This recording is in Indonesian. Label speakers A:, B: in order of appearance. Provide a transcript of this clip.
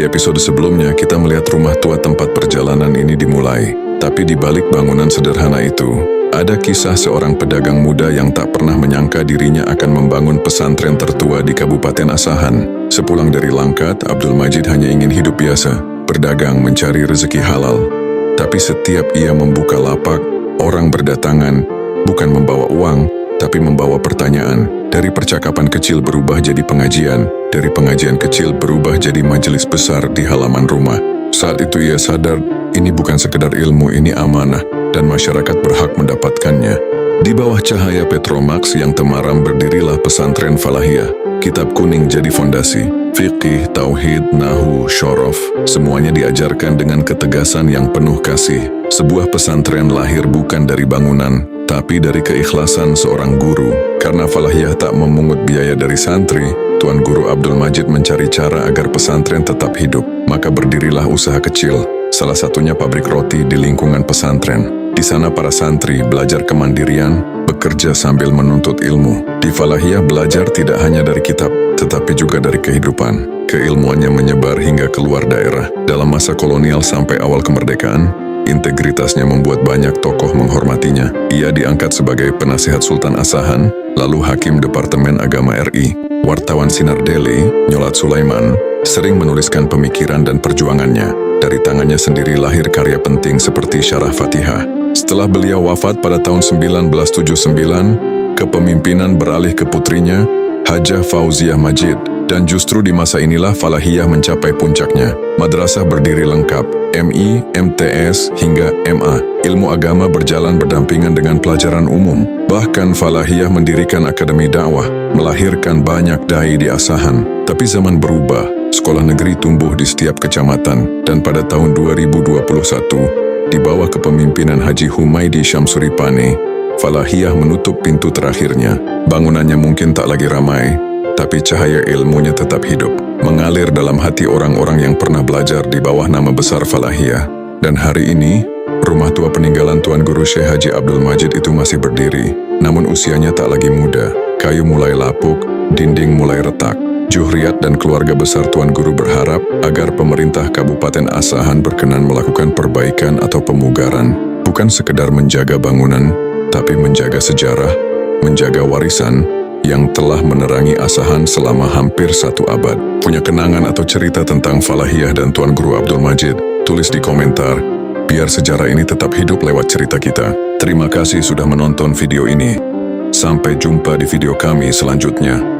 A: Di episode sebelumnya, kita melihat rumah tua tempat perjalanan ini dimulai. Tapi di balik bangunan sederhana itu, ada kisah seorang pedagang muda yang tak pernah menyangka dirinya akan membangun pesantren tertua di Kabupaten Asahan. Sepulang dari Langkat, Abdul Majid hanya ingin hidup biasa, berdagang mencari rezeki halal. Tapi setiap ia membuka lapak, orang berdatangan, bukan membawa uang, tapi membawa pertanyaan. Dari percakapan kecil berubah jadi pengajian, dari pengajian kecil berubah jadi majelis besar di halaman rumah. Saat itu ia sadar, ini bukan sekedar ilmu, ini amanah, dan masyarakat berhak mendapatkannya. Di bawah cahaya Petromax yang temaram berdirilah pesantren Falahiyah. Kitab kuning jadi fondasi. Fiqih, tauhid, nahu, syorof, semuanya diajarkan dengan ketegasan yang penuh kasih. Sebuah pesantren lahir bukan dari bangunan, tapi dari keikhlasan seorang guru. Karena Falahiyah tak memungut biaya dari santri, Tuan Guru Abdul Majid mencari cara agar pesantren tetap hidup. Maka berdirilah usaha kecil, salah satunya pabrik roti di lingkungan pesantren. Di sana para santri belajar kemandirian, bekerja sambil menuntut ilmu. Di Falahiyah belajar tidak hanya dari kitab, tetapi juga dari kehidupan. Keilmuannya menyebar hingga keluar daerah. Dalam masa kolonial sampai awal kemerdekaan, integritasnya membuat banyak tokoh menghormatinya. Ia diangkat sebagai penasihat Sultan Asahan, lalu Hakim Departemen Agama RI. Wartawan Sinar Daily, Nyolat Sulaiman, sering menuliskan pemikiran dan perjuangannya. Dari tangannya sendiri lahir karya penting seperti Syarah Fatihah. Setelah beliau wafat pada tahun 1979, kepemimpinan beralih ke putrinya, Hajah Fauziah Majid. Dan justru di masa inilah Falahiyah mencapai puncaknya. Madrasah berdiri lengkap, MI, MTS, hingga MA. Ilmu agama berjalan berdampingan dengan pelajaran umum. Bahkan Falahiyah mendirikan akademi dakwah, melahirkan banyak dai di Asahan. Tapi zaman berubah, sekolah negeri tumbuh di setiap kecamatan. Dan pada tahun 2021, di bawah kepemimpinan Haji Humaydi Syamsuripane, Falahiyah menutup pintu terakhirnya. Bangunannya mungkin tak lagi ramai, tapi cahaya ilmunya tetap hidup, mengalir dalam hati orang-orang yang pernah belajar di bawah nama besar Falahiyah. Dan hari ini, rumah tua peninggalan Tuan Guru Syekh Haji Abdul Majid itu masih berdiri. Namun usianya tak lagi muda, kayu mulai lapuk, dinding mulai retak. Juhriat dan keluarga besar Tuan Guru berharap agar pemerintah Kabupaten Asahan berkenan melakukan perbaikan atau pemugaran. Bukan sekedar menjaga bangunan, tapi menjaga sejarah, menjaga warisan yang telah menerangi Asahan selama hampir 1 abad. Punya kenangan atau cerita tentang Falahiyah dan Tuan Guru Abdul Majid? Tulis di komentar, biar sejarah ini tetap hidup lewat cerita kita. Terima kasih sudah menonton video ini. Sampai jumpa di video kami selanjutnya.